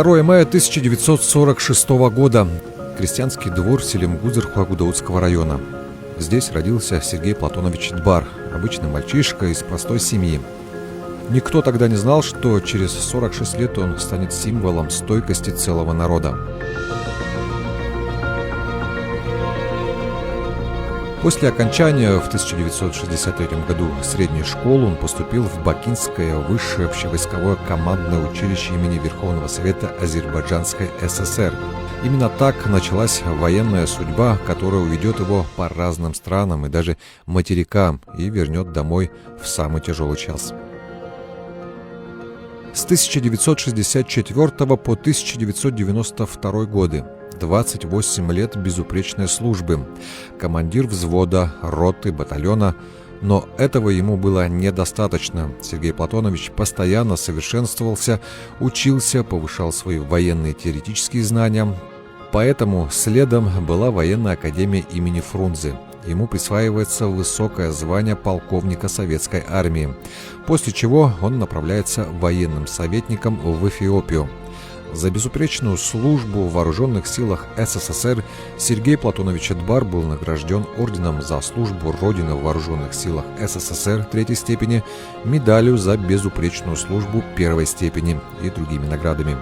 2 мая 1946 года. Крестьянский двор Селимгузырху Гудаутского района. Здесь родился Сергей Платонович Дбар, обычный мальчишка из простой семьи. Никто тогда не знал, что через 46 лет он станет символом стойкости целого народа. После окончания в 1963 году средней школы он поступил в Бакинское высшее общевойсковое командное училище имени Верховного Совета Азербайджанской ССР. Именно так началась военная судьба, которая уведет его по разным странам и даже материкам и вернет домой в самый тяжелый час. С 1964 по 1992 годы. 28 лет безупречной службы. Командир взвода, роты, батальона. Но этого ему было недостаточно. Сергей Платонович постоянно совершенствовался, учился, повышал свои военные теоретические знания. Поэтому следом была военная академия имени Фрунзе. Ему присваивается высокое звание полковника Советской армии, после чего он направляется военным советником в Эфиопию. За безупречную службу в вооруженных силах СССР Сергей Платонович Дбар был награжден орденом за службу Родины в вооруженных силах СССР 3-й степени, медалью за безупречную службу 1-й степени и другими наградами.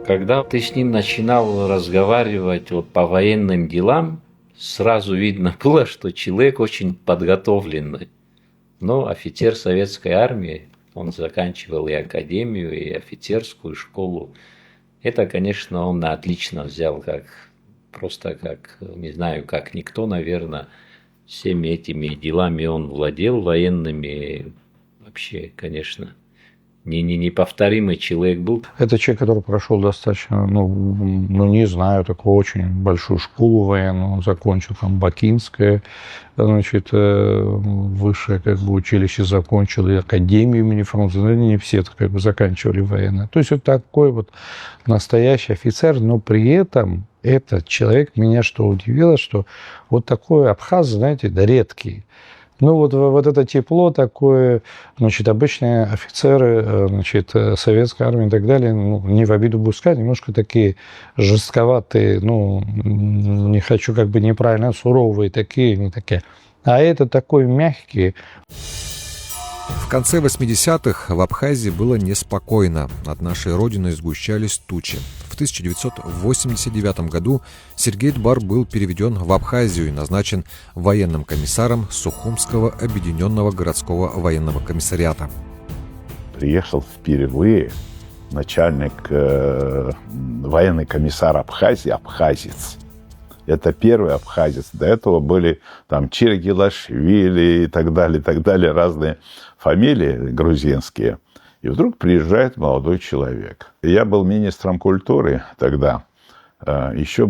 Когда ты с ним начинал разговаривать по военным делам, сразу видно было, что человек очень подготовленный. Но офицер советской армии, он заканчивал и академию, и офицерскую школу. Это, конечно, он отлично взял, не знаю, как никто, наверное, всеми этими делами он владел военными. Вообще, конечно, неповторимый человек был. Это человек, который прошел достаточно, не знаю, такую очень большую школу военную. Он закончил там Бакинское, высшее училище закончил, и академию имени Фрунзе. Не все заканчивали военное. То есть вот такой вот настоящий офицер, но при этом этот человек, меня что удивило, что вот такой абхаз, знаете, редкий. Вот это тепло такое, обычные офицеры, советской армии и так далее, не в обиду буду сказать, немножко такие жестковатые, не хочу неправильно, суровые такие, не такие. А это такой мягкий. В конце 80-х в Абхазии было неспокойно. Над нашей родиной сгущались тучи. В 1989 году Сергей Дбар был переведен в Абхазию и назначен военным комиссаром Сухумского объединенного городского военного комиссариата. Приехал впервые начальник, военный комиссар Абхазии, абхазец. Это первый абхазец. До этого были там Чиргилашвили и так далее, разные фамилии грузинские. И вдруг приезжает молодой человек. Я был министром культуры тогда. Еще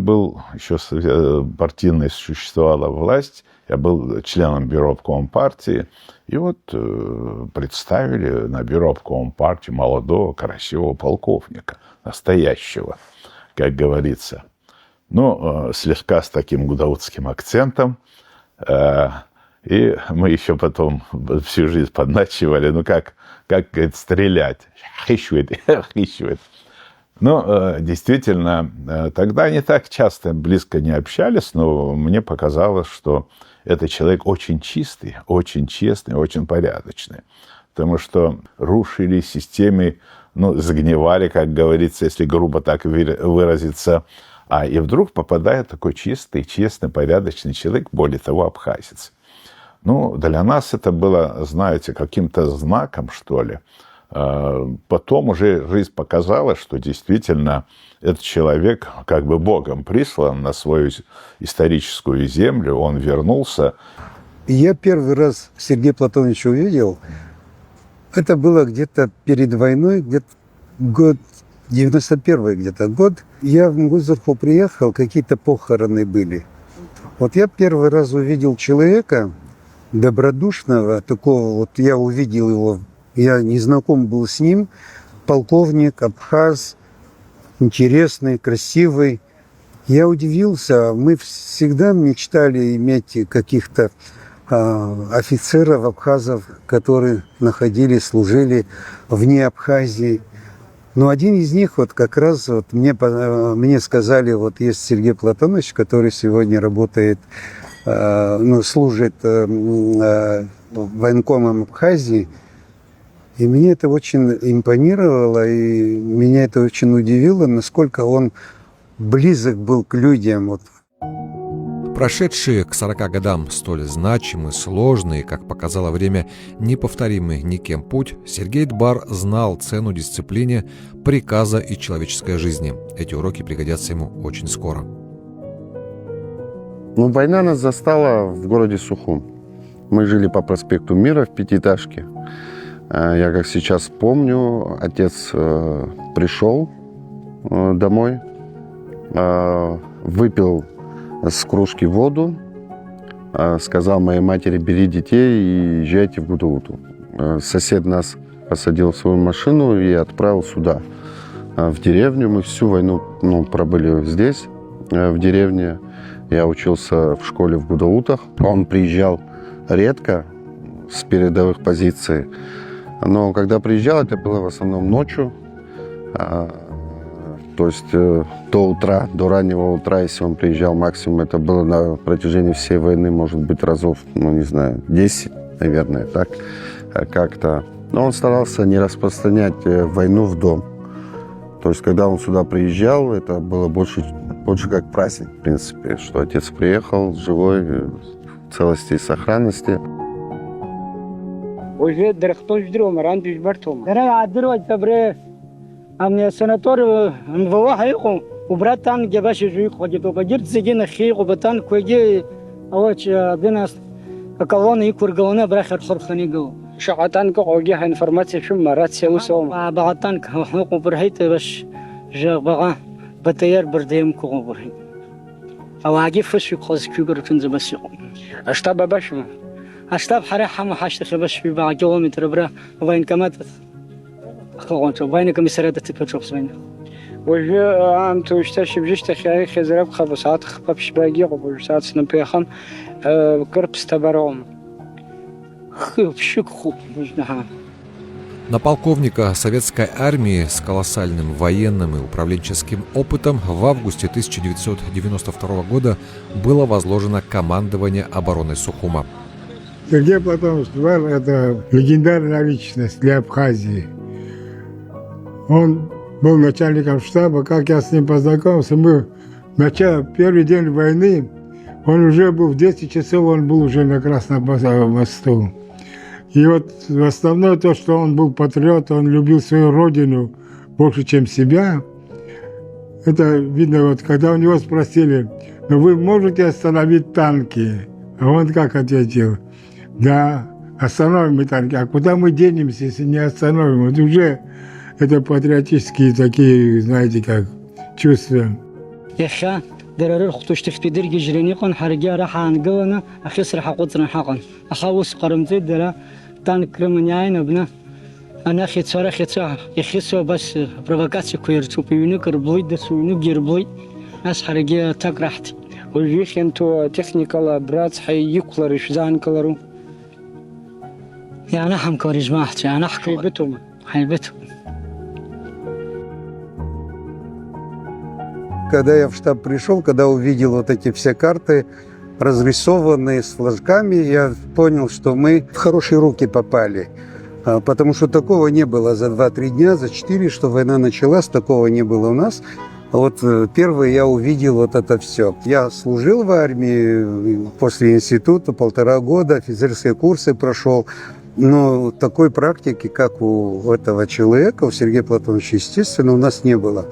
партийная существовала власть. Я был членом бюро обкома партии. И представили на бюро обкома партии молодого, красивого полковника. Настоящего, как говорится. Слегка с таким гудаутским акцентом. И мы еще потом всю жизнь подначивали, как говорит, стрелять. Хищует. Действительно, тогда не так часто близко не общались, но мне показалось, что этот человек очень чистый, очень честный, очень порядочный. Потому что рушили системы, загнивали, как говорится, если грубо так выразиться. И вдруг попадает такой чистый, честный, порядочный человек, более того, абхазец. Для нас это было, знаете, каким-то знаком, что ли. Потом уже жизнь показала, что действительно этот человек Богом прислан на свою историческую землю, он вернулся. Я первый раз Сергея Платоновича увидел, это было где-то перед войной, где-то год 91-й где-то год. Я в Мгузырху приехал, какие-то похороны были. Я первый раз увидел человека добродушного, такого, я увидел его, я не знаком был с ним, полковник, абхаз, интересный, красивый. Я удивился, мы всегда мечтали иметь каких-то офицеров, абхазов, которые находились, служили вне Абхазии. Но один из них вот как раз вот мне сказали, вот есть Сергей Платонович, который сегодня работает, служит военкомом Абхазии. И мне это очень импонировало, и меня это очень удивило, насколько он близок был к людям. Вот. Прошедшие к 40 годам столь значимый, сложный, как показало время, неповторимый никем путь, Сергей Дбар знал цену дисциплине, приказа и человеческой жизни. Эти уроки пригодятся ему очень скоро. Война нас застала в городе Сухум. Мы жили по проспекту Мира в пятиэтажке. Я, как сейчас помню, отец пришел домой, выпил с кружки воду, сказал моей матери: бери детей и езжайте в Гудауту. Сосед нас посадил в свою машину и отправил сюда, в деревню. Мы всю войну пробыли здесь, в деревне. Я учился в школе в Гудаутах. Он приезжал редко с передовых позиций. Но когда приезжал, это было в основном ночью. То есть до утра, до раннего утра, если он приезжал, максимум это было на протяжении всей войны, может быть, разов, 10, наверное, так как-то. Но он старался не распространять войну в дом. То есть, когда он сюда приезжал, это было больше как праздник, в принципе, что отец приехал живой, в целости и сохранности. Уже драхтош дром, рандиш бартом. Дара адро табре, а мне санаторию вовахайку, убрат там, где ваши жуи ходят, убадир цигина хейку, батан куеги, авач бинас, колонны и кургалоны брахар хорханигу. شعاتان كوجه информация شو مرات سوسوم بعاتان كحقوق برهيت باش جبعة بتيار برديم كوجو برهي أو عجيب فش يقص كبر تنزل بس يقوم أشتاب باش ما أشتاب حريحة ما حاشت باش في بعض كيلومتر برا وين كمات خلون شو بينك مسيرات تبتشوف بينه وجه عم توشتش بجشت خيار خزرب خبصات خبش باقي قبل ساعات سنبيخم كرب استبرهم. На полковника советской армии с колоссальным военным и управленческим опытом в августе 1992 года было возложено командование обороны Сухума. Сергей Платонович Дбар – это легендарная личность для Абхазии. Он был начальником штаба. Как я с ним познакомился, первый день войны, он уже был в 10 часов, он был уже на Красном мосту. И вот основное то, что он был патриот, он любил свою родину больше, чем себя. Это видно, вот когда у него спросили: ну вы можете остановить танки? А он как ответил: да, остановим мы танки. А куда мы денемся, если не остановим? Вот уже это патриотические такие, знаете, как чувства. درر خطوش تفتدر جريني قن حرجة راح عنقلنا أخسر حقوتنا حقن أخوص قرمتي درا تان كرمني عين ابنا أنا أخي تصار يخسوا بس بروفوكاسيو كويرتو بينو كربلوي دسوينو جيربلوي ناس حرجة تاك راحتي والجيش أنتو تكنيكال برات حي يكلرش زان كلرو يعني حم كوريج ماحتي أنا أحكي بتوم حيبتهم. Когда я в штаб пришел, когда увидел вот эти все карты, разрисованные с флажками, я понял, что мы в хорошие руки попали. Потому что такого не было за 2-3 дня, за 4, что война началась, такого не было у нас. Вот первый я увидел вот это все. Я служил в армии после института 1,5 года, офицерские курсы прошел. Но такой практики, как у этого человека, у Сергея Платоновича, естественно, у нас не было.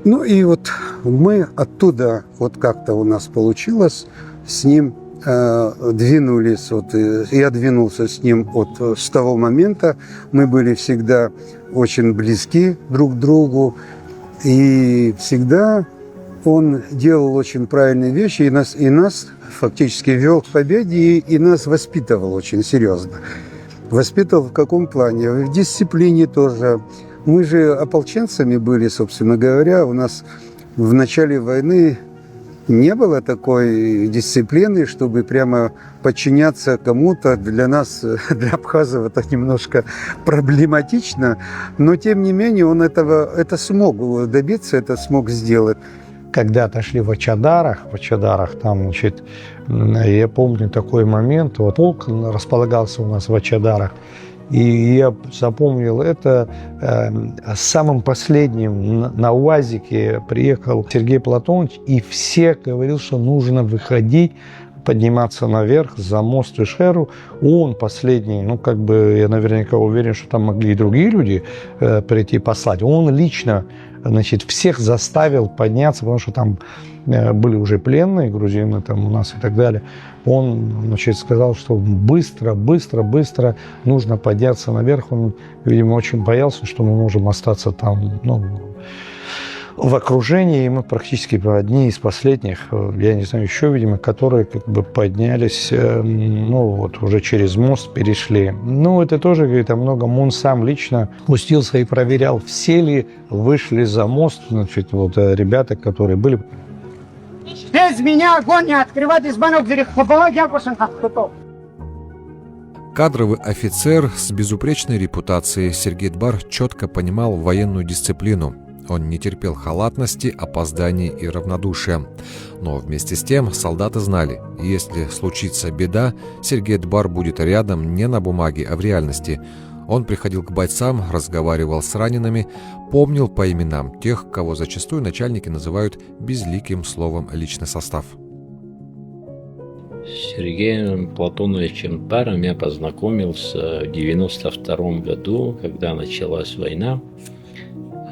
Ну и вот мы оттуда, вот как-то у нас получилось, с ним двинулись, вот я двинулся с ним вот с того момента, мы были всегда очень близки друг к другу, и всегда он делал очень правильные вещи, и нас фактически вел к победе, и нас воспитывал очень серьезно. Воспитывал в каком плане? В дисциплине тоже. Мы же ополченцами были, собственно говоря. У нас В начале войны не было такой дисциплины, чтобы прямо подчиняться кому-то. Для нас, для абхазов, это немножко проблематично, но тем не менее он это смог добиться, это смог сделать. Когда отошли в Ачадарах там, значит, я помню такой момент, вот полк располагался у нас в Ачадарах, и я запомнил это, самым последним на УАЗике приехал Сергей Платонович, и все говорил, что нужно выходить, подниматься наверх за мост Ишеру. Он последний, ну, как бы, я наверняка уверен, что там могли и другие люди прийти послать. Он лично, значит, всех заставил подняться, потому что там были уже пленные грузины там у нас и так далее. Он, значит, сказал, что быстро нужно подняться наверх. Он, видимо, очень боялся, что мы можем остаться там, ну, в окружении. И мы практически одни из последних, я не знаю, еще, видимо, которые как бы поднялись, ну, вот уже через мост перешли. Ну, это тоже говорит о многом. Он сам лично спустился и проверял, все ли вышли за мост, значит, вот ребята, которые были. Без меня огонь не открывать из банок Кадровый офицер с безупречной репутацией Сергей Дбар четко понимал военную дисциплину. Он не терпел халатности, опозданий и равнодушия. Но вместе с тем солдаты знали, если случится беда, Сергей Дбар будет рядом не на бумаге, а в реальности. Он приходил к бойцам, разговаривал с ранеными, помнил по именам тех, кого зачастую начальники называют безликим словом «личный состав». С Сергеем Платоновичем Дбаром я познакомился в 1992 году, когда началась война.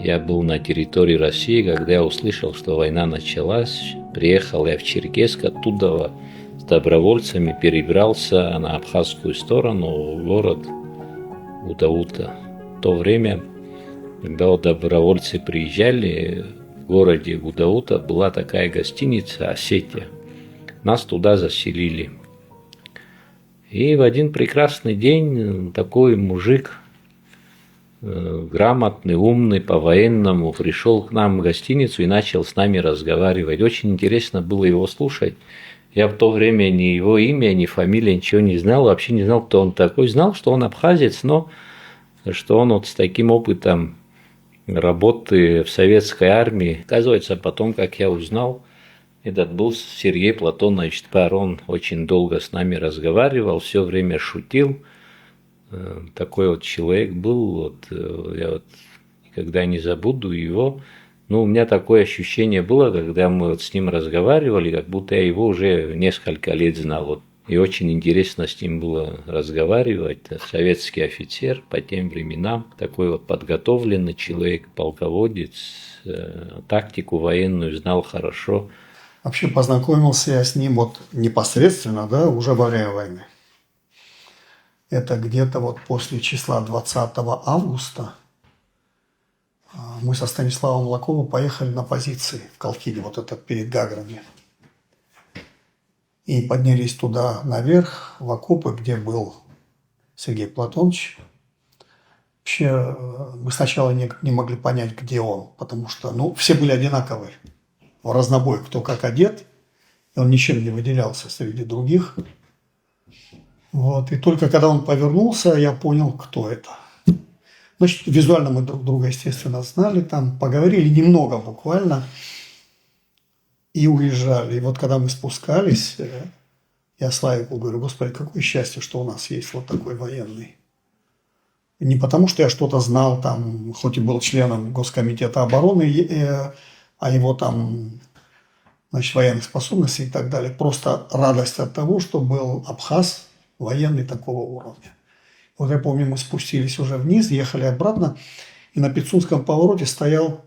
Я был на территории России, когда я услышал, что война началась. Приехал я в Черкесск, оттуда с добровольцами перебрался на абхазскую сторону, в город Гудаута. В то время, когда добровольцы приезжали, в городе Гудаута была такая гостиница «Осетия». Нас туда заселили. И в один прекрасный день такой мужик, грамотный, умный, по-военному, пришел к нам в гостиницу и начал с нами разговаривать. Очень интересно было его слушать. Я в то время ни его имя, ни фамилия, ничего не знал, вообще не знал, кто он такой. Знал, что он абхазец, но что он вот с таким опытом работы в советской армии. Оказывается, потом, как я узнал, этот был Сергей Платонович Дбар. Он очень долго с нами разговаривал, все время шутил. Такой вот человек был, вот, я вот никогда не забуду его. Ну, у меня такое ощущение было, когда мы вот с ним разговаривали, как будто я его уже несколько лет знал. Вот. И очень интересно с ним было разговаривать. Советский офицер по тем временам, такой вот подготовленный человек, полководец, тактику военную знал хорошо. Вообще познакомился я с ним вот непосредственно, да, уже во время войны. Это где-то вот после числа 20 августа мы со Станиславом Лаковым поехали на позиции в Колхиде, вот это перед Гаграми. И поднялись туда наверх, в окопы, где был Сергей Платонович. Вообще мы сначала не могли понять, где он, потому что, ну, все были одинаковые. В разнобой, кто как одет, и он ничем не выделялся среди других. Вот. И только когда он повернулся, я понял, кто это. Значит, визуально мы друг друга, естественно, знали, там поговорили немного буквально и уезжали. И вот когда мы спускались, я Славику говорю: Господи, какое счастье, что у нас есть вот такой военный. И не потому, что я что-то знал, там, хоть и был членом Госкомитета обороны, а его там, значит, военных способностей и так далее. Просто радость от того, что был абхаз, военный такого уровня. Вот я помню, мы спустились уже вниз, ехали обратно, и на Пицунском повороте стоял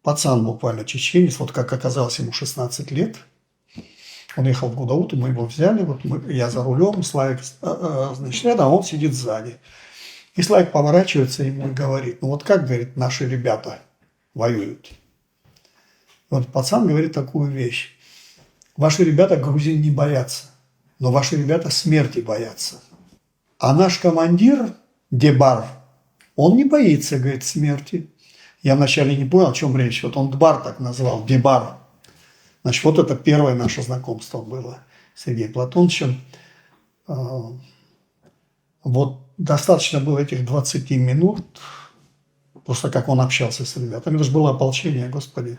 пацан буквально, чеченец, вот как оказалось, ему 16 лет. Он ехал в Гудауту, мы его взяли, вот я за рулем, Славик, значит, рядом, а он сидит сзади. И Славик поворачивается ему и говорит: ну вот как, говорит, наши ребята воюют. Вот пацан говорит такую вещь: ваши ребята грузин не боятся, но ваши ребята смерти боятся. А наш командир Дебар, он не боится, говорит, смерти. Я вначале не понял, о чем речь. Вот он Дбар так назвал, Дебар. Значит, вот это первое наше знакомство было с Сергеем Платоновичем. Вот достаточно было этих 20 минут, просто как он общался с ребятами. Это же было ополчение, господи.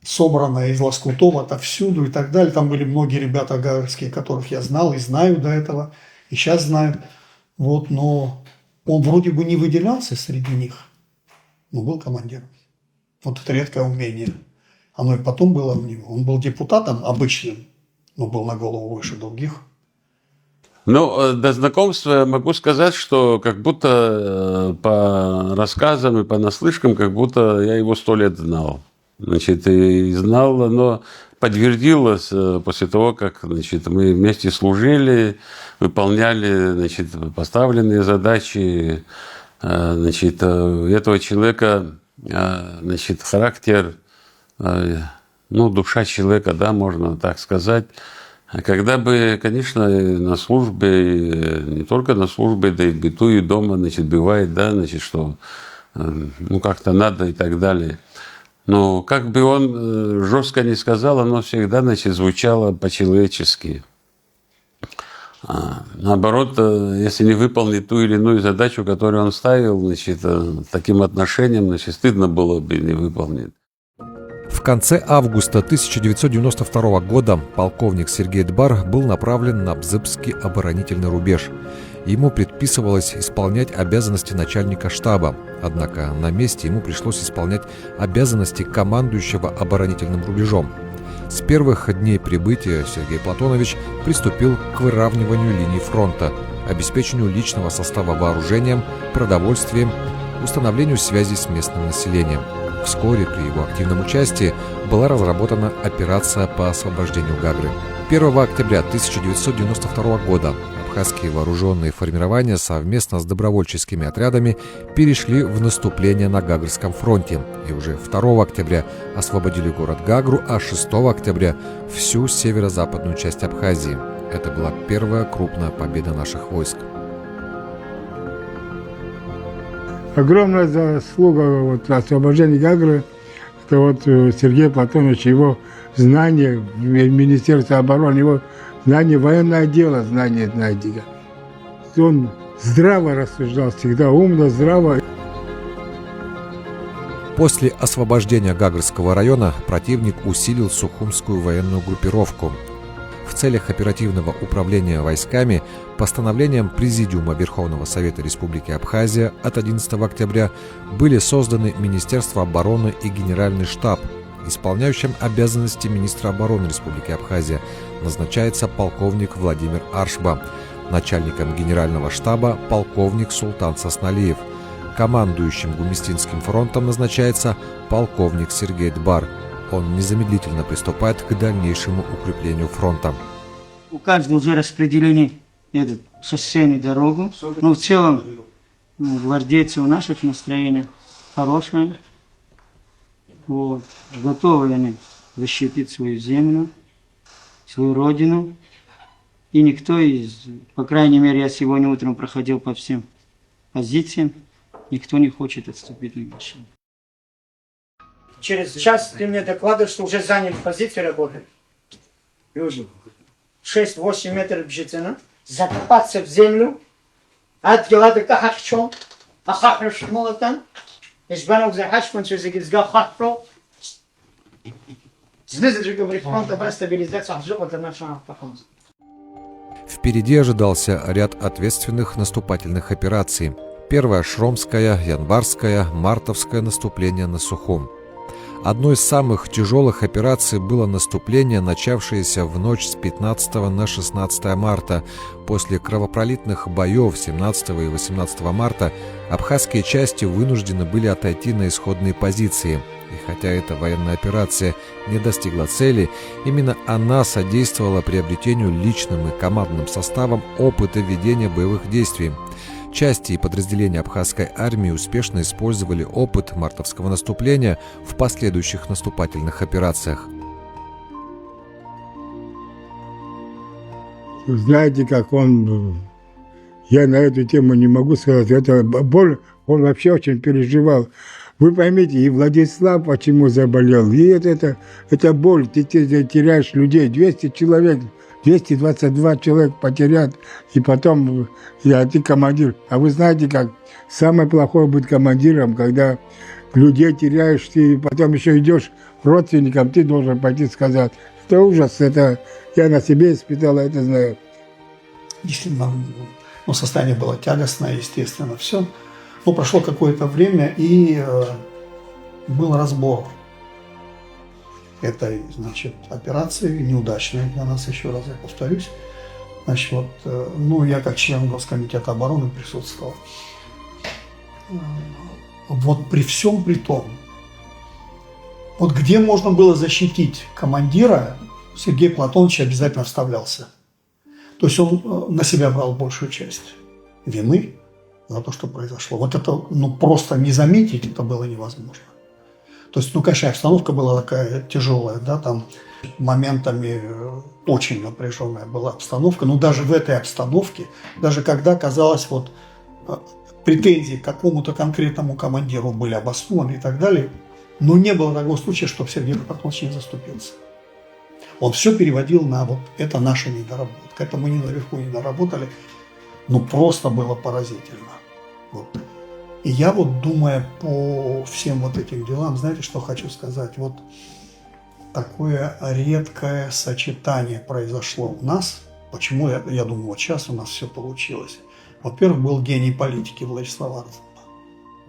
Собранное из лоскутов отовсюду и так далее. Там были многие ребята гагарские, которых я знал и знаю до этого, и сейчас знаю. Вот, но он вроде бы не выделялся среди них, но был командиром. Вот это редкое умение. Оно и потом было у него. Он был депутатом обычным, но был на голову выше других. Ну, до знакомства могу сказать, что как будто по рассказам и по наслышкам, как будто я его 100 лет знал. Значит, и знал, но подтвердилось после того, как, значит, мы вместе служили, выполняли, значит, поставленные задачи. Значит, у этого человека, значит, характер, ну, душа человека, да, можно так сказать. Когда бы, конечно, на службе, не только на службе, да и в быту, и дома, значит, бывает, да, значит, что, ну, как-то надо и так далее. Но как бы он жестко не сказал, оно всегда, значит, звучало по-человечески. Наоборот, если не выполнить ту или иную задачу, которую он ставил, значит, таким отношением, значит, стыдно было бы не выполнить. В конце августа 1992 года полковник Сергей Дбар был направлен на Бзыбский оборонительный рубеж. Ему предписывалось исполнять обязанности начальника штаба, однако на месте ему пришлось исполнять обязанности командующего оборонительным рубежом. С первых дней прибытия Сергей Платонович приступил к выравниванию линий фронта, обеспечению личного состава вооружением, продовольствием, установлению связей с местным населением. Вскоре при его активном участии была разработана операция по освобождению Гагры. 1 октября 1992 года абхазские вооруженные формирования совместно с добровольческими отрядами перешли в наступление на Гагрском фронте и уже 2 октября освободили город Гагру, а 6 октября всю северо-западную часть Абхазии. Это была первая крупная победа наших войск. Огромная заслуга вот, освобождения Гагры, это вот Сергей Платонович, его знания в Министерстве обороны, его знания военного дела, знания. Он здраво рассуждал, всегда умно, здраво. После освобождения Гагрского района противник усилил Сухумскую военную группировку. В целях оперативного управления войсками постановлением Президиума Верховного Совета Республики Абхазия от 11 октября были созданы Министерство обороны и Генеральный штаб. Исполняющим обязанности министра обороны Республики Абхазия назначается полковник Владимир Аршба, начальником Генерального штаба полковник Султан Сосналиев, командующим Гумистинским фронтом назначается полковник Сергей Дбар. Он незамедлительно приступает к дальнейшему укреплению фронта. У каждого уже распределены шоссейную дорогу. Но в целом гвардейцы у наших настроения хорошие. Вот. Готовы они защитить свою землю, свою родину. И никто по крайней мере, я сегодня утром проходил по всем позициям, никто не хочет отступить на машину. Через час ты мне докладываешь, что уже заняли позицию работы. Люди. 6-8 метров бежится, закопаться в землю. От гелады кахачом, ахахрш молотан. Избанок захачман, что загизга хахро. Снизу же говорит, фронт образ стабилизации, это наша похожесть. Впереди ожидался ряд ответственных наступательных операций. Первая – Шромская, Январская, Мартовское наступление на Сухум. Одной из самых тяжелых операций было наступление, начавшееся в ночь с 15 на 16 марта. После кровопролитных боев 17 и 18 марта абхазские части вынуждены были отойти на исходные позиции. И хотя эта военная операция не достигла цели, именно она содействовала приобретению личным и командным составом опыта ведения боевых действий. Части и подразделения абхазской армии успешно использовали опыт мартовского наступления в последующих наступательных операциях. Знаете, как он... Я на эту тему не могу сказать. Это боль, он вообще очень переживал. Вы поймите, и Владислав почему заболел, и это боль, ты теряешь людей, 200 человек, 222 человека потерят, и потом, ты командир. А вы знаете, как самое плохое быть командиром, когда людей теряешь, ты потом еще идешь родственникам, ты должен пойти сказать. Это ужас, это я на себе испытал, это знаю. Действительно, состояние было тягостное, естественно, все. Но прошло какое-то время, и был разбор этой, значит, операции, неудачной для нас, еще раз я повторюсь. Значит, я как член Госкомитета обороны присутствовал. Вот при всем при том, вот где можно было защитить командира, Сергей Платонович обязательно вставлялся. То есть он на себя брал большую часть вины за то, что произошло. Вот это, просто не заметить это было невозможно. То есть, конечно, обстановка была такая тяжелая, да, там моментами очень напряженная была обстановка, но даже в этой обстановке, даже когда, казалось, претензии к какому-то конкретному командиру были обоснованы и так далее, но не было такого случая, чтобы Сергей Платонович не заступился. Он все переводил на это наша недоработка, это мы наверху не доработали, просто было поразительно. И я думая по всем этим делам, знаете, что хочу сказать? Такое редкое сочетание произошло у нас. Почему, я думаю, сейчас у нас все получилось. Во-первых, был гений политики Владислав Арзамас.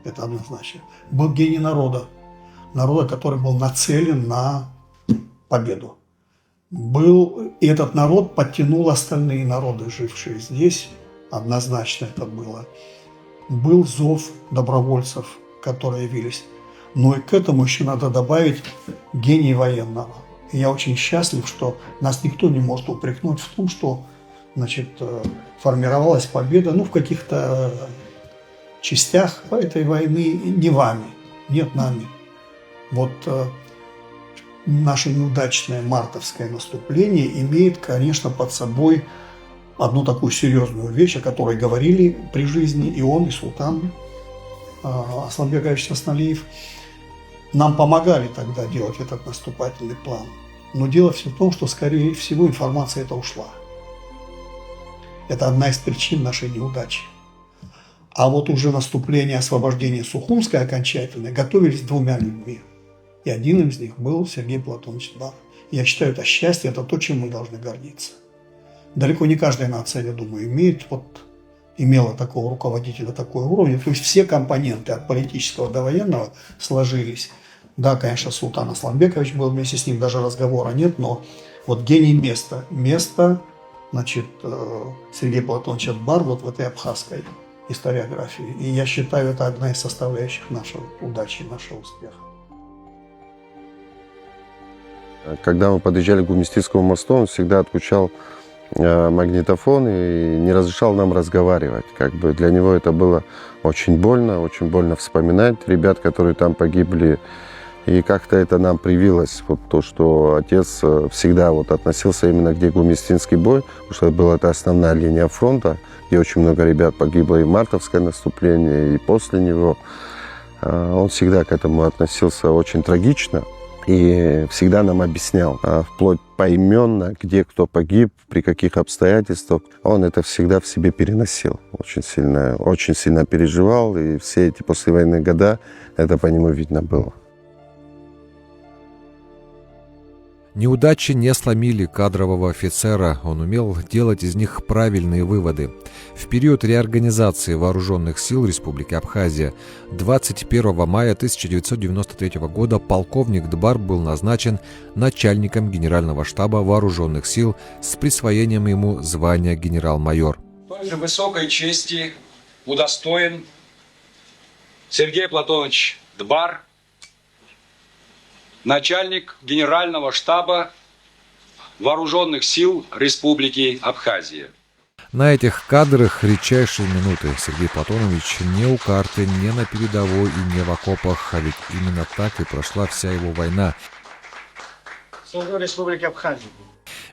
Это однозначно. Был гений народа. Народа, который был нацелен на победу. И этот народ подтянул остальные народы, жившие здесь. Однозначно это было. Был зов добровольцев, которые явились. Но и к этому еще надо добавить гений военного. И я очень счастлив, что нас никто не может упрекнуть в том, что, формировалась победа, в каких-то частях этой войны не вами, нет нами. Наше неудачное мартовское наступление имеет, конечно, под собой одну такую серьезную вещь, о которой говорили при жизни и он, и султан Асланбекович Сасналиев. Нам помогали тогда делать этот наступательный план. Но дело все в том, что, скорее всего, информация эта ушла. Это одна из причин нашей неудачи. А уже наступление, освобождение Сухумское окончательное готовились двумя людьми. И один из них был Сергей Платонович Дбар. Я считаю, это счастье, это то, чем мы должны гордиться. Далеко не каждая нация, я думаю, имела такого руководителя, такого уровня. То есть все компоненты от политического до военного сложились. Да, конечно, султан Асланбекович был вместе с ним, даже разговора нет, но гений места, Сергей Платонович Дбар в этой абхазской историографии. И я считаю, это одна из составляющих нашей удачи, нашего успеха. Когда мы подъезжали к Гумистинскому мосту, он всегда отключал магнитофон и не разрешал нам разговаривать. Для него это было очень больно вспоминать ребят, которые там погибли. И как-то это нам привилось, то, что отец всегда относился именно к Гумистинский бой, потому что это основная линия фронта, где очень много ребят погибло и в мартовское наступление, и после него. Он всегда к этому относился очень трагично. И всегда нам объяснял, вплоть поименно, где кто погиб, при каких обстоятельствах. Он это всегда в себе переносил. Очень сильно переживал. И все эти послевоенные года это по нему видно было. Неудачи не сломили кадрового офицера, он умел делать из них правильные выводы. В период реорганизации Вооруженных сил Республики Абхазия 21 мая 1993 года полковник Дбар был назначен начальником Генерального штаба Вооруженных сил с присвоением ему звания генерал-майор. Той же высокой чести удостоен Сергей Платонович Дбар, начальник Генерального штаба Вооруженных сил Республики Абхазия. На этих кадрах редчайшие минуты. Сергей Платонович не у карты, не на передовой и не в окопах, а ведь именно так и прошла вся его война. Республики Абхазия.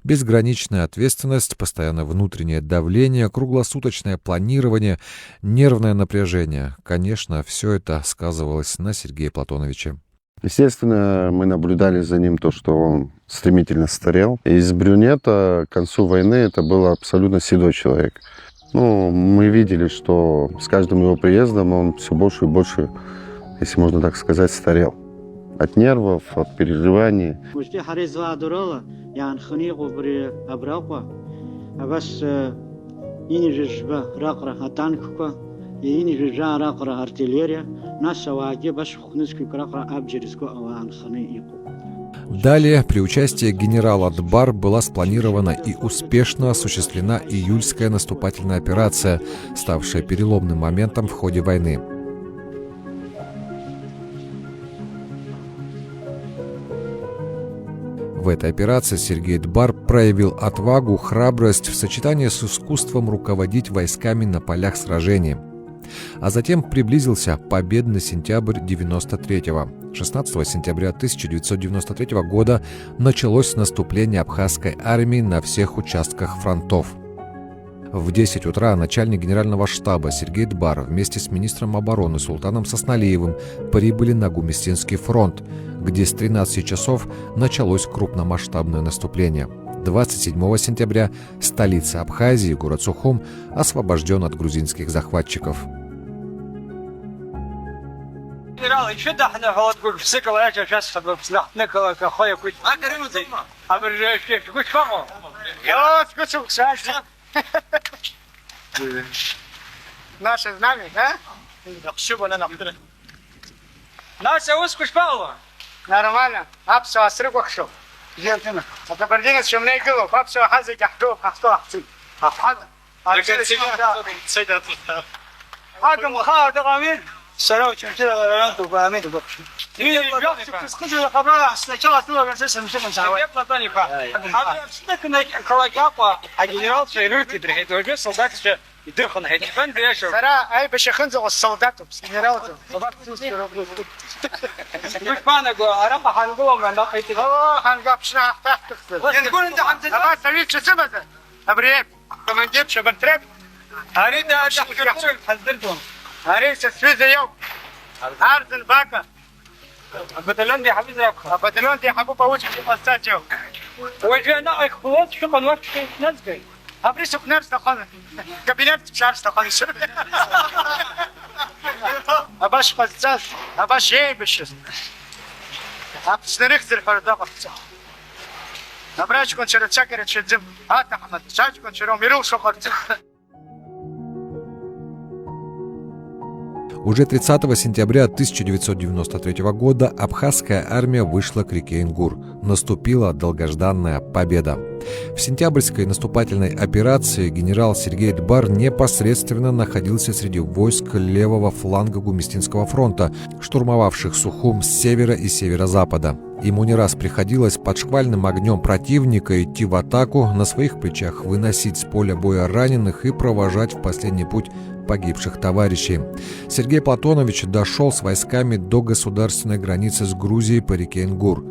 Безграничная ответственность, постоянное внутреннее давление, круглосуточное планирование, нервное напряжение. Конечно, все это сказывалось на Сергее Платоновиче. Естественно, мы наблюдали за ним то, что он стремительно старел. Из брюнета к концу войны это был абсолютно седой человек. Ну, мы видели, что с каждым его приездом он все больше и больше, если можно так сказать, старел. От нервов, от переживаний. Далее, при участии генерала Дбар была спланирована и успешно осуществлена июльская наступательная операция, ставшая переломным моментом в ходе войны. В этой операции Сергей Дбар проявил отвагу, храбрость в сочетании с искусством руководить войсками на полях сражений. А затем приблизился победный сентябрь 93-го. 16 сентября 1993 года началось наступление абхазской армии на всех участках фронтов. В 10 утра начальник генерального штаба Сергей Дбар вместе с министром обороны Султаном Сосналиевым прибыли на Гумистинский фронт, где с 13 часов началось крупномасштабное наступление. 27 сентября столица Абхазии, город Сухум, освобожден от грузинских захватчиков. Генерал, еще дахна вот цикл сейчас чтобы снахнекала какой куть. А грюзи. А бережешь куть кому? Я скучу, Саша. Наше знамя, да? Нахшуба на нахтре. Наша ускуш Павло. Нормально. Апсо асрыквахшо. Жентина. А кабардинец что мне говорил, апсо хази кахто кахто ахти. Ахад. А где сидят? Агам хаа дагамин. Сарау чертила ранту память бокшу. Ты я скажу, хабара сначала ты говоришь, я Платоника. А что ты на колокапа, а генерал Шейрюки дрыгает, уже солдат еще и дыхан ходит. Сара, ай бешехнзо солдатов, генералов. Вы панагу, арапа хангула мана хайти. О, хангапшна тахтык. Янгун инде хамза. Ама совет чесемезе. Абриев, командир шабартреп. Арида ахтык хаздырдым. Арейся связь يوم عرض الباكا البطلون دي حبيب ربك البطلون دي حبوب اوجه في قصاتيو وجينا اخوات شو قنوات نزقي ابريسك نفس تقال كابينت مش عارف تقال اباش قصاص اباش ايه بش ابسنرخ الحرده قصا ابراش كنت شرتشكر تشزم هات احمد شاش كنت شرو ميرو شقرت. Уже 30 сентября 1993 года абхазская армия вышла к реке Ингур. Наступила долгожданная победа. В сентябрьской наступательной операции генерал Сергей Дбар непосредственно находился среди войск левого фланга Гумистинского фронта, штурмовавших Сухум с севера и северо-запада. Ему не раз приходилось под шквальным огнем противника идти в атаку, на своих плечах выносить с поля боя раненых и провожать в последний путь погибших товарищей. Сергей Платонович дошел с войсками до государственной границы с Грузией по реке Ингур.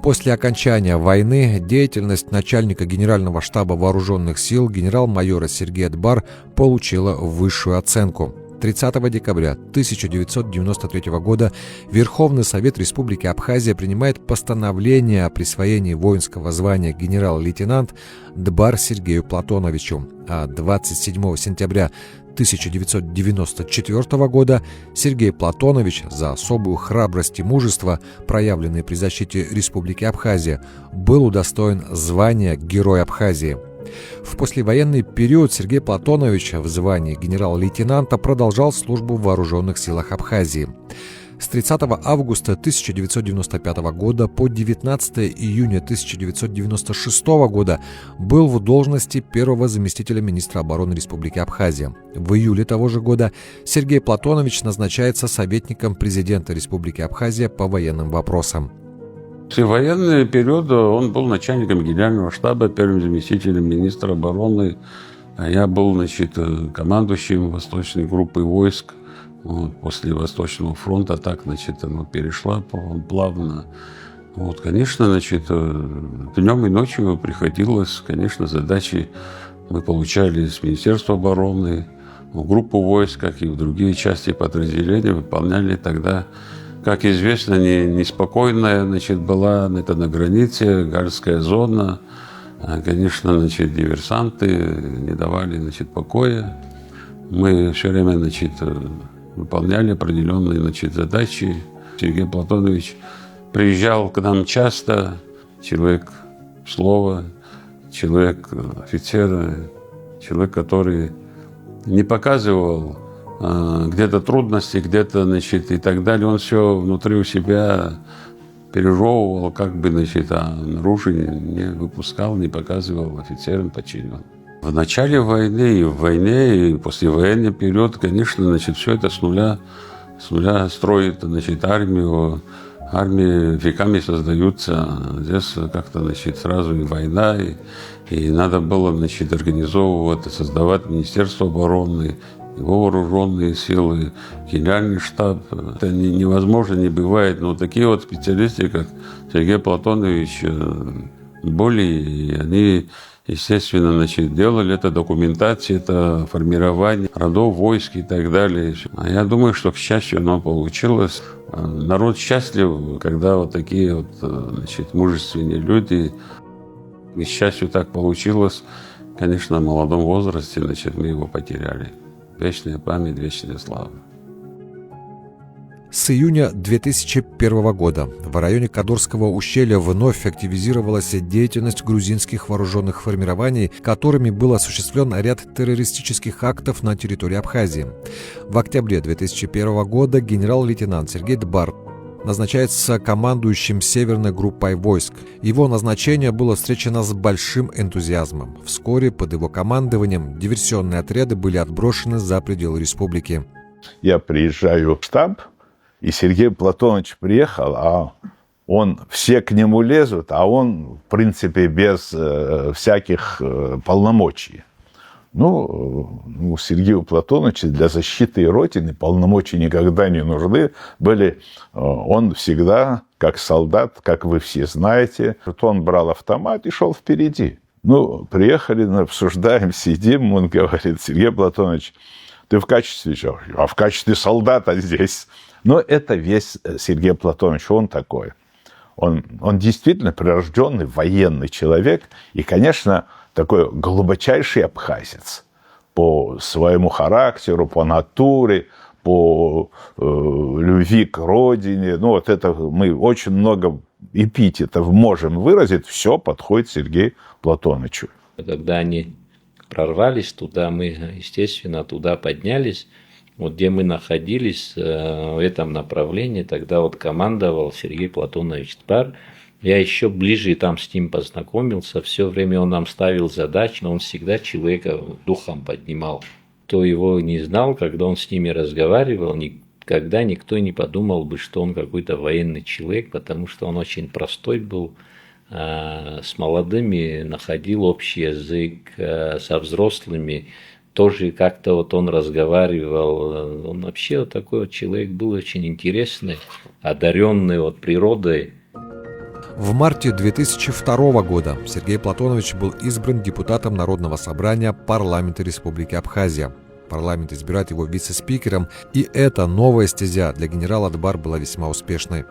После окончания войны деятельность начальника Генерального штаба Вооруженных сил генерал-майора Сергея Дбар получила высшую оценку. 30 декабря 1993 года Верховный Совет Республики Абхазия принимает постановление о присвоении воинского звания генерал-лейтенант Дбар Сергею Платоновичу, а 27 сентября 1994 года Сергей Платонович за особую храбрость и мужество, проявленные при защите Республики Абхазия, был удостоен звания Герой Абхазии. В послевоенный период Сергей Платонович в звании генерал-лейтенанта продолжал службу в вооруженных силах Абхазии. С 30 августа 1995 года по 19 июня 1996 года был в должности первого заместителя министра обороны Республики Абхазия. В июле того же года Сергей Платонович назначается советником президента Республики Абхазия по военным вопросам. В военный период он был начальником генерального штаба, первым заместителем министра обороны. Я был, командующим восточной группой войск Вот, после Восточного фронта так, значит, оно перешло плавно. Вот, конечно, значит, днем и ночью приходилось, конечно, задачи мы получали с Министерства обороны, в группу войск, как и в другие части подразделения, выполняли тогда, как известно, неспокойная, значит, была это на границе, Гальская зона. Конечно, значит, диверсанты не давали, значит, покоя. Мы все время, значит, выполняли определенные, значит, задачи. Сергей Платонович приезжал к нам часто, человек слова, человек офицера, человек, который не показывал где-то трудности, где-то, значит, и так далее. Он все внутри у себя пережевывал, как бы, значит, а наружу не выпускал, не показывал офицерам, подчиненным. В начале войны, и в войне, и послевоенный период, конечно, значит, все это с нуля строит, значит, армию. Армии веками создаются. Здесь как-то, значит, сразу и война, и надо было, значит, организовывать, создавать Министерство обороны, его вооруженные силы, генеральный штаб. Это невозможно, не бывает. Но такие вот специалисты, как Сергей Платонович, были, они, естественно, значит, делали это документация, это формирование родов, войск и так далее. А я думаю, что, к счастью, оно получилось. Народ счастлив, когда вот такие вот, значит, мужественные люди. И, к счастью, так получилось. Конечно, в молодом возрасте, значит, мы его потеряли. Вечная память, вечная слава. С июня 2001 года в районе Кадорского ущелья вновь активизировалась деятельность грузинских вооруженных формирований, которыми был осуществлен ряд террористических актов на территории Абхазии. В октябре 2001 года генерал-лейтенант Сергей Дбар назначается командующим Северной группой войск. Его назначение было встречено с большим энтузиазмом. Вскоре под его командованием диверсионные отряды были отброшены за пределы республики. Я приезжаю в штаб, и Сергей Платонович приехал, а все к нему лезут, а он, в принципе, без всяких полномочий. Ну, Сергею Платоновичу для защиты Родины полномочия никогда не нужны были. Он всегда, как солдат, как вы все знаете, он брал автомат и шел впереди. Ну, приехали, обсуждаем, сидим, он говорит: Сергей Платонович, ты в качестве чего? А в качестве солдата здесь. Но это весь Сергей Платонович, он такой. Он действительно прирожденный военный человек и, конечно, такой глубочайший абхазец по своему характеру, по натуре, по любви к родине. Ну, вот это мы очень много эпитетов можем выразить, все подходит Сергею Платоновичу. Когда они прорвались туда, мы, естественно, туда поднялись. Вот где мы находились в этом направлении, тогда вот командовал Сергей Платонович Дбар. Я еще ближе там с ним познакомился. Все время он нам ставил задачи, но он всегда человека духом поднимал. Кто его не знал, когда он с ними разговаривал, никогда никто не подумал бы, что он какой-то военный человек, потому что он очень простой был, с молодыми находил общий язык, со взрослыми тоже как-то вот он разговаривал. Он вообще вот такой вот человек был очень интересный, одаренный вот природой. В марте 2002 года Сергей Платонович был избран депутатом Народного собрания парламента Республики Абхазия. Парламент избирает его вице-спикером, и эта новая стезя для генерала Дбар была весьма успешной.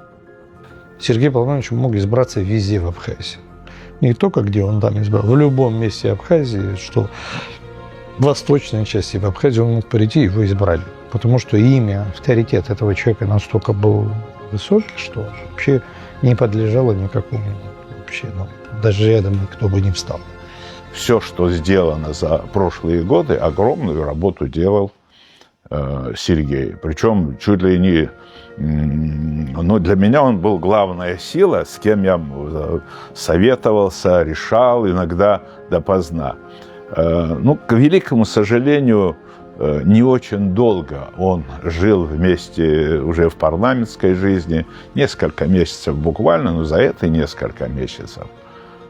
Сергей Платонович мог избраться везде в Абхазии. Не только где он там избрал, в любом месте Абхазии, что в восточной части в Абхазии он мог прийти, его избрали. Потому что имя, авторитет этого человека настолько был высокий, что вообще не подлежало никакому, вообще, даже рядом никто бы не встал. Все, что сделано за прошлые годы, огромную работу делал Сергей. Причем чуть ли не... Ну, для меня он был главная сила, с кем я советовался, решал иногда допоздна. Ну, к великому сожалению, не очень долго он жил вместе уже в парламентской жизни. Несколько месяцев буквально, но за это несколько месяцев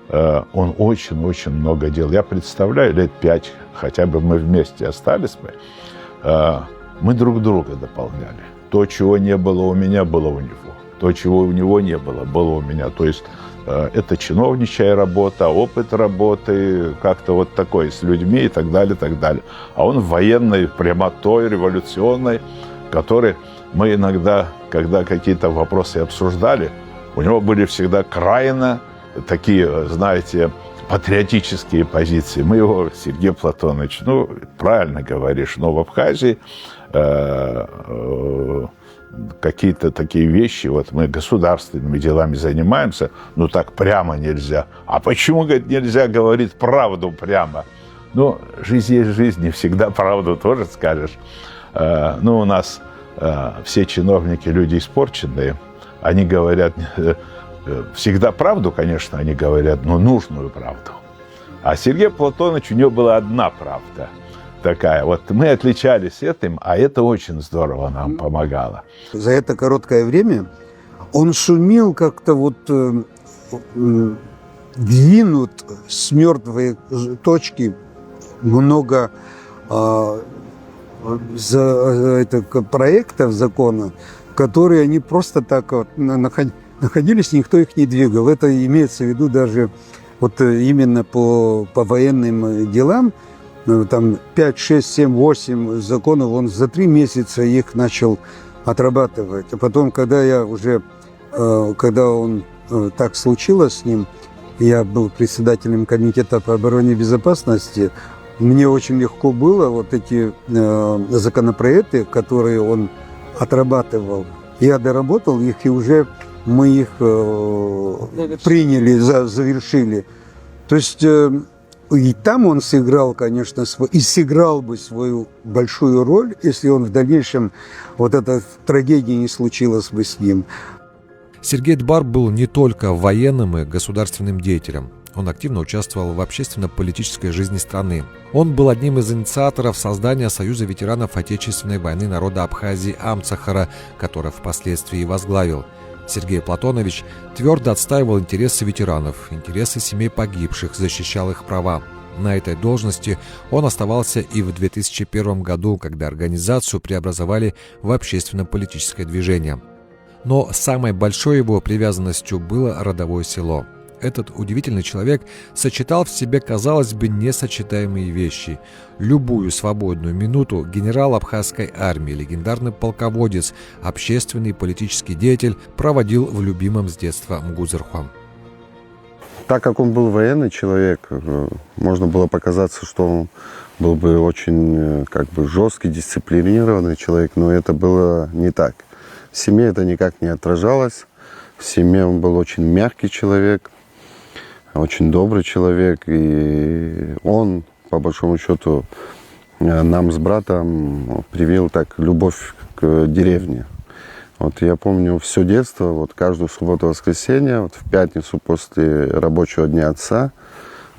он очень-очень много делал. Я представляю, лет 5 хотя бы мы вместе остались бы. Мы друг друга дополняли. То, чего не было у меня, было у него. То, чего у него не было, было у меня. То есть это чиновничья работа, опыт работы, как-то вот такой с людьми и так далее, так далее. А он военной, прямотой, революционной, который мы иногда, когда какие-то вопросы обсуждали, у него были всегда крайне такие, знаете, патриотические позиции. Мы его, Сергей Платонович, ну, правильно говоришь, но в Абхазии какие-то такие вещи, вот мы государственными делами занимаемся, ну, так прямо нельзя. А почему, говорит, нельзя говорить правду прямо? Ну, жизнь есть жизнь, не всегда правду тоже скажешь. Ну, у нас все чиновники люди испорченные, они говорят всегда правду, конечно, они говорят, но нужную правду. А Сергей Платонович, у него была одна правда такая. Вот мы отличались этим, а это очень здорово нам помогало. За это короткое время он сумел как-то вот двинуть с мертвой точки много проектов закона, которые они просто так вот находились, никто их не двигал. Это имеется в виду даже вот именно по военным делам. Там 5, 6, 7, 8 законов, он за 3 месяца их начал отрабатывать. А потом, когда так случилось с ним, я был председателем комитета по обороне и безопасности, мне очень легко было вот эти законопроекты, которые он отрабатывал, я доработал их, и уже мы их приняли, завершили. То есть и там он сыграл, конечно, и сыграл бы свою большую роль, если он в дальнейшем, вот эта трагедия не случилась бы с ним. Сергей Дбар был не только военным и государственным деятелем. Он активно участвовал в общественно-политической жизни страны. Он был одним из инициаторов создания Союза ветеранов Отечественной войны народа Абхазии Амцахара, который впоследствии возглавил. Сергей Платонович твердо отстаивал интересы ветеранов, интересы семей погибших, защищал их права. На этой должности он оставался и в 2001 году, когда организацию преобразовали в общественно-политическое движение. Но самой большой его привязанностью было родовое село. Этот удивительный человек сочетал в себе, казалось бы, несочетаемые вещи. Любую свободную минуту генерал абхазской армии, легендарный полководец, общественный и политический деятель проводил в любимом с детства Мгузерху. Так как он был военный человек, можно было показаться, что он был бы очень жесткий, дисциплинированный человек, но это было не так. В семье это никак не отражалось. В семье он был очень мягкий человек, очень добрый человек, и он, по большому счету, нам с братом привил так любовь к деревне. Вот я помню все детство, вот каждую субботу-воскресенье, вот в пятницу после рабочего дня отца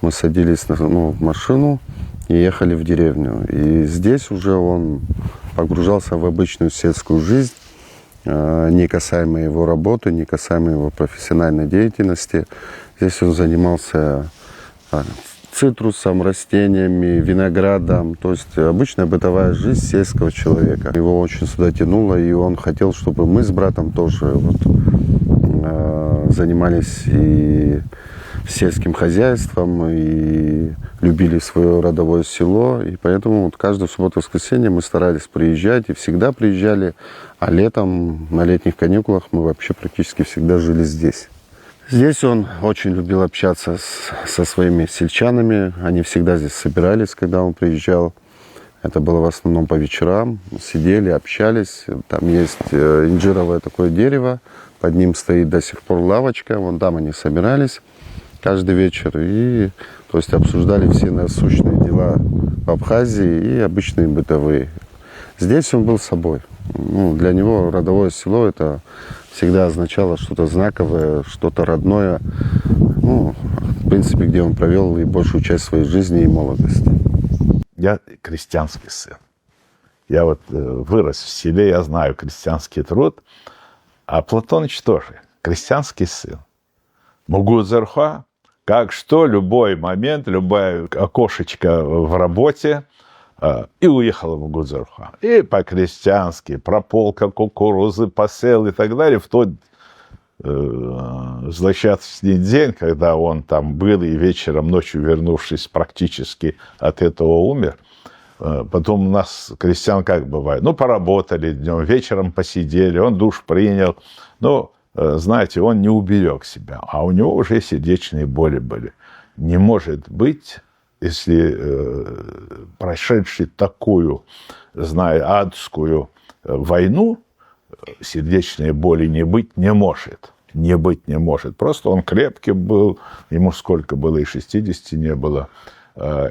мы садились в машину и ехали в деревню. И здесь уже он погружался в обычную сельскую жизнь, не касаемо его работы, не касаемо его профессиональной деятельности. Здесь он занимался цитрусом, растениями, виноградом, то есть обычная бытовая жизнь сельского человека. Его очень сюда тянуло, и он хотел, чтобы мы с братом тоже занимались и сельским хозяйством, и любили свое родовое село, и поэтому каждую субботу-воскресенье мы старались приезжать, и всегда приезжали, а летом, на летних каникулах мы вообще практически всегда жили здесь. Здесь он очень любил общаться со своими сельчанами. Они всегда здесь собирались, когда он приезжал. Это было в основном по вечерам. Сидели, общались. Там есть инжировое такое дерево. Под ним стоит до сих пор лавочка. Вон там они собирались каждый вечер. И, то есть, обсуждали все насущные дела в Абхазии и обычные бытовые. Здесь он был собой. Для него родовое село это всегда означало что-то знаковое, что-то родное, в принципе, где он провел и большую часть своей жизни и молодости. Я крестьянский сын. Я вырос в селе, я знаю крестьянский труд, а Платоныч тоже крестьянский сын. Мгузерху, как что, любой момент, любое окошечко в работе, И уехал в Гудзурху. И по-крестьянски, прополка кукурузы, посел и так далее. В тот злосчастный день, когда он там был и вечером, ночью вернувшись практически от этого умер. Потом у нас крестьян как бывает? Ну, поработали днем, вечером посидели, он душ принял. Но, знаете, он не уберег себя, а у него уже сердечные боли были. Не может быть, если прошедший такую, зная, адскую войну, сердечной боли не быть не может. Не быть не может. Просто он крепкий был, ему сколько было, и 60 не было.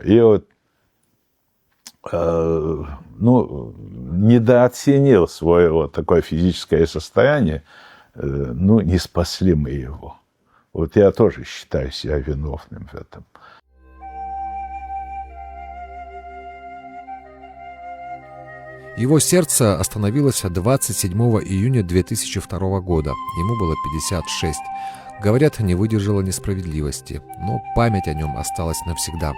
И вот, ну, недооценил свое вот такое физическое состояние, ну, не спасли мы его. Вот я тоже считаю себя виновным в этом. Его сердце остановилось 27 июня 2002 года. Ему было 56. Говорят, не выдержало несправедливости, но память о нем осталась навсегда.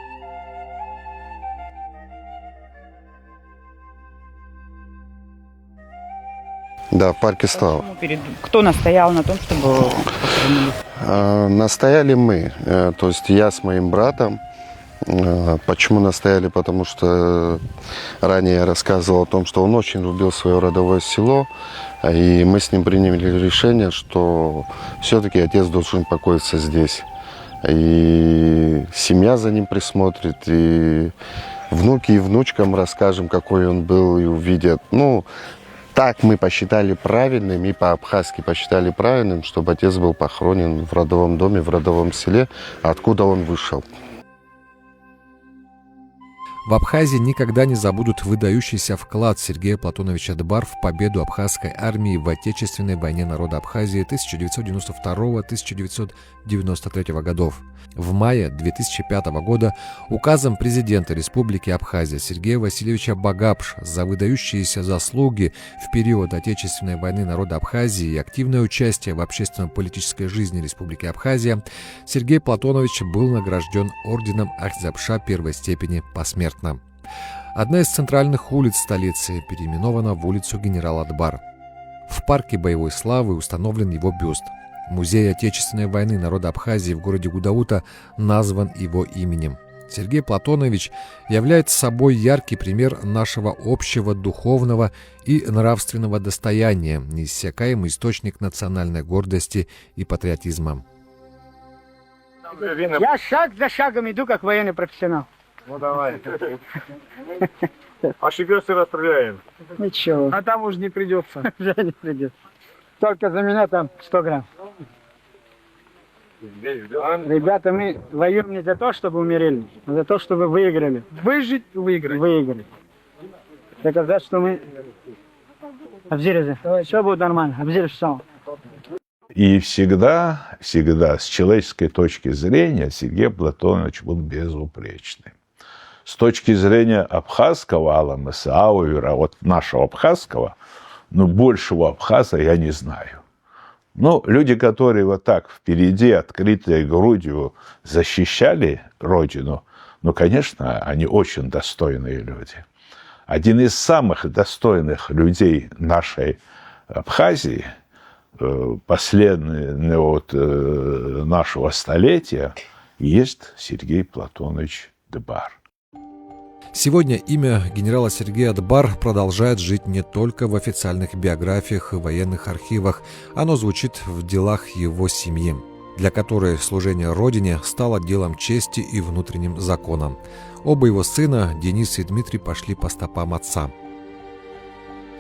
Да, в парке славы. Кто настоял на том, чтобы похоронили? Настояли мы, то есть я с моим братом. Почему настояли? Потому что ранее я рассказывал о том, что он очень любил свое родовое село, и мы с ним приняли решение, что все-таки отец должен покоиться здесь. И семья за ним присмотрит, и внуки и внучкам расскажем, какой он был, и увидят. Ну, так мы посчитали правильным, и по-абхазски посчитали правильным, чтобы отец был похоронен в родовом доме, в родовом селе, откуда он вышел. В Абхазии никогда не забудут выдающийся вклад Сергея Платоновича Дбар в победу абхазской армии в Отечественной войне народа Абхазии 1992-1993 годов. В мае 2005 года указом президента Республики Абхазия Сергея Васильевича Багапш за выдающиеся заслуги в период Отечественной войны народа Абхазии и активное участие в общественно-политической жизни Республики Абхазия Сергей Платонович был награжден орденом Ахзапша первой степени посмертно. Одна из центральных улиц столицы переименована в улицу генерала Дбар. В парке боевой славы установлен его бюст. Музей Отечественной войны народа Абхазии в городе Гудаута назван его именем. Сергей Платонович является собой яркий пример нашего общего духовного и нравственного достояния, неиссякаемый источник национальной гордости и патриотизма. Я шаг за шагом иду, как военный профессионал. Ну давай. Ошибешься, расстреляем. Ничего. А там уже не придется. Уже не придется. Только за меня там 100 грамм. Ребята, мы воюем не за то, чтобы умерли, а за то, чтобы выиграли. Выжить, выиграть. Выиграли. Доказать, что мы... Абзирезы. Все будет нормально. Абзирез сам. И всегда, с человеческой точки зрения, Сергей Платонович был безупречным. С точки зрения абхазского Аламеса, Ауэра, вот нашего абхазского, ну, большего абхаза я не знаю. Ну, люди, которые вот так впереди, открытой грудью защищали Родину, ну, конечно, они очень достойные люди. Один из самых достойных людей нашей Абхазии, последнего вот, нашего столетия, есть Сергей Платонович Дбар. Сегодня имя генерала Сергея Дбар продолжает жить не только в официальных биографиях и военных архивах, оно звучит в делах его семьи, для которой служение Родине стало делом чести и внутренним законом. Оба его сына, Денис и Дмитрий, пошли по стопам отца.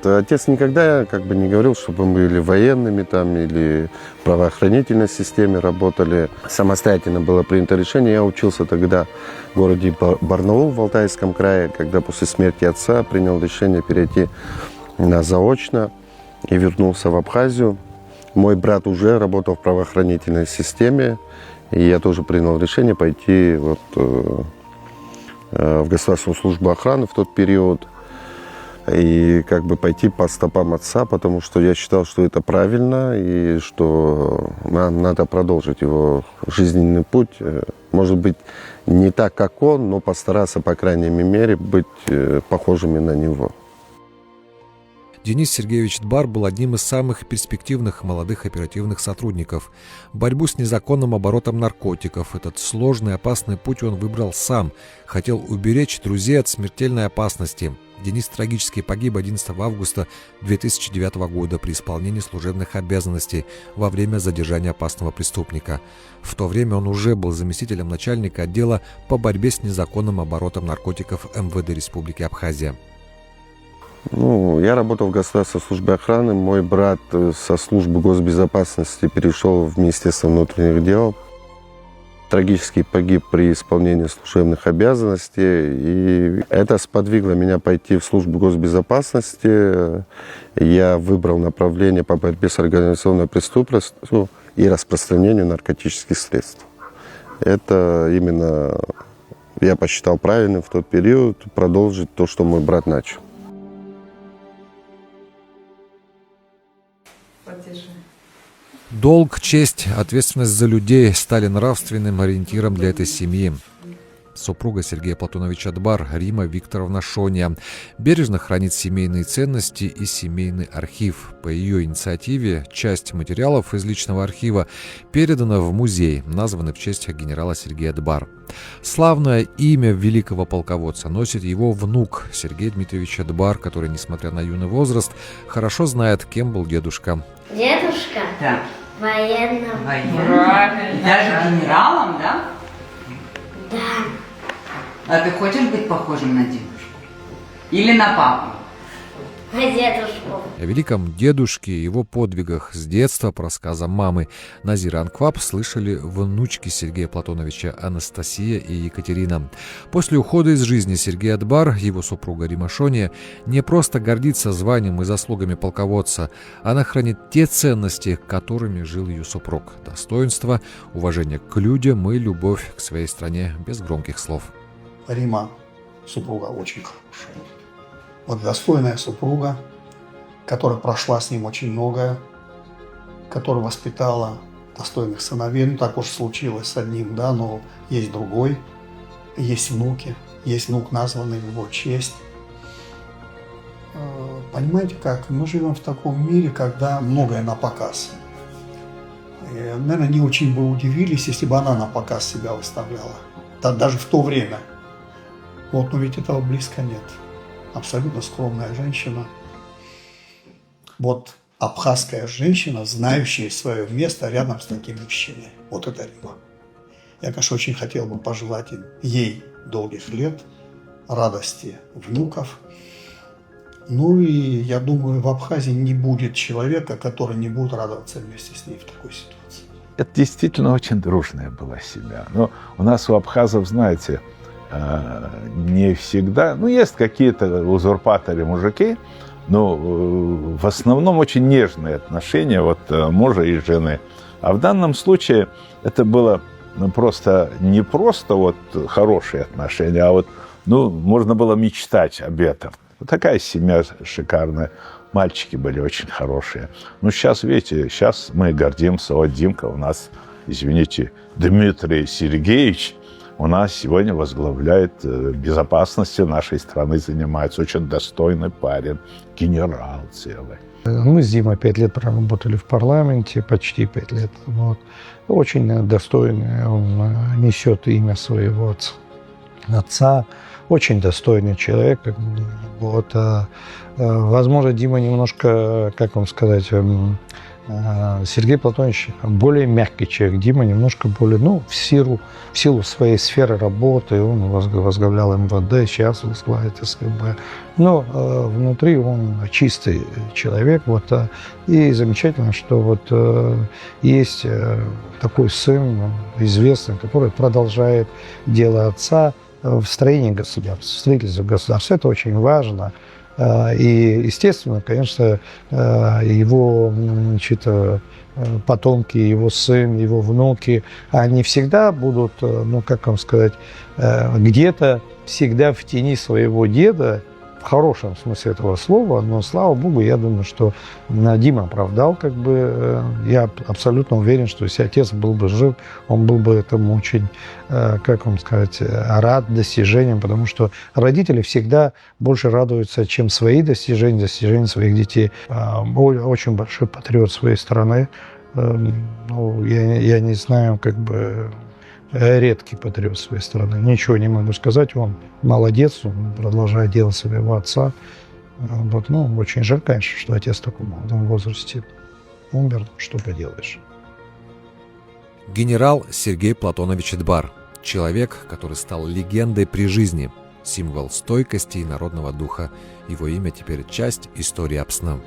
Отец никогда как бы не говорил, чтобы мы были военными там, или в правоохранительной системе работали. Самостоятельно было принято решение. Я учился тогда в городе Барнаул в Алтайском крае, когда после смерти отца принял решение перейти на заочно и вернулся в Абхазию. Мой брат уже работал в правоохранительной системе, и я тоже принял решение пойти вот, в Государственную службу охраны в тот период. И как бы пойти по стопам отца, потому что я считал, что это правильно, и что надо продолжить его жизненный путь Может быть, не так, как он, но постараться, по крайней мере, быть похожими на него. Денис Сергеевич Дбар был одним из самых перспективных молодых оперативных сотрудников. Борьбу с незаконным оборотом наркотиков, этот сложный и опасный путь он выбрал сам. Хотел уберечь друзей от смертельной опасности. Денис трагически погиб 11 августа 2009 года при исполнении служебных обязанностей во время задержания опасного преступника. В то время он уже был заместителем начальника отдела по борьбе с незаконным оборотом наркотиков МВД Республики Абхазия. Я работал в государственной службе охраны. Мой брат со службы госбезопасности перешел в Министерство внутренних дел. Трагически погиб при исполнении служебных обязанностей. И это сподвигло меня пойти в службу госбезопасности. Я выбрал направление по борьбе с организованной преступностью и распространению наркотических средств. Это именно я посчитал правильным в тот период продолжить то, что мой брат начал. Долг, честь, ответственность за людей стали нравственным ориентиром для этой семьи. Супруга Сергея Платоновича Дбар, Рима Викторовна Шоня, бережно хранит семейные ценности и семейный архив. По ее инициативе часть материалов из личного архива передана в музей, названный в честь генерала Сергея Дбар. Славное имя великого полководца носит его внук Сергей Дмитриевич Дбар, который, несмотря на юный возраст, хорошо знает, кем был дедушка. Дедушка? Да. Военным. Правильно. Даже генералом, да? Да. А ты хочешь быть похожим на дедушку? Или на папу? На дедушку. О великом дедушке и его подвигах с детства по рассказам мамы Назиры Анкваб слышали внучки Сергея Платоновича Анастасия и Екатерина. После ухода из жизни Сергея Дбар, его супруга Рима Шоня, не просто гордится званием и заслугами полководца, она хранит те ценности, которыми жил ее супруг: достоинство, уважение к людям и любовь к своей стране, без громких слов. Рима, супруга очень хорошая. Вот достойная супруга, которая прошла с ним очень многое, которая воспитала достойных сыновей. Ну, так уж случилось с одним, да, но есть другой. Есть внуки, есть внук, названный в его честь. Понимаете как? Мы живем в таком мире, когда многое на показ. И, наверное, не очень бы удивились, если бы она на показ себя выставляла. Даже в то время. Вот, но ведь этого близко нет. Абсолютно скромная женщина. Вот абхазская женщина, знающая свое место рядом с таким мужчиной. Вот это Рима. Я, конечно, очень хотел бы пожелать ей долгих лет, радости внуков. Ну и я думаю, в Абхазии не будет человека, который не будет радоваться вместе с ней в такой ситуации. Это действительно очень дружная была семья. Но у нас у абхазов, знаете, не всегда, есть какие-то узурпаторы-мужики, но в основном очень нежные отношения мужа и жены. А в данном случае это было просто не просто хорошие отношения, а можно было мечтать об этом. Вот такая семья шикарная. Мальчики были очень хорошие. Сейчас, видите, сейчас мы гордимся. Вот Димка у нас, извините, Дмитрий Сергеевич, у нас сегодня возглавляет безопасностью нашей страны, занимается. Очень достойный парень, генерал целый. Мы с Димой 5 лет проработали в парламенте, почти 5 лет. Очень достойный, он несет имя своего отца. Очень достойный человек. Возможно, Дима немножко, как вам сказать, Сергей Платонович более мягкий человек, Дима немножко более, в силу своей сферы работы, он возглавлял МВД, сейчас возглавляет СКБ, но внутри он чистый человек, и замечательно, что есть такой сын известный, который продолжает дело отца в строении государства, в строительстве государства, это очень важно. И, естественно, конечно, его потомки, его сын, его внуки, они всегда будут, как вам сказать, где-то всегда в тени своего деда, в хорошем смысле этого слова, но, слава богу, я думаю, что Дима оправдал, как бы, я абсолютно уверен, что если отец был бы жив, он был бы этому очень, как вам сказать, рад достижениям, потому что родители всегда больше радуются, чем свои достижения своих детей. Очень большой патриот своей страны. Ну, я не знаю, как бы, редкий патриот своей страны. Ничего не могу сказать. Он молодец, он продолжает делать своего отца. Вот, ну, очень жаль, конечно, что отец в таком молодом возрасте умер. Что поделаешь. Генерал Сергей Платонович Эдбар. Человек, который стал легендой при жизни. Символ стойкости и народного духа. Его имя теперь часть истории Апсны.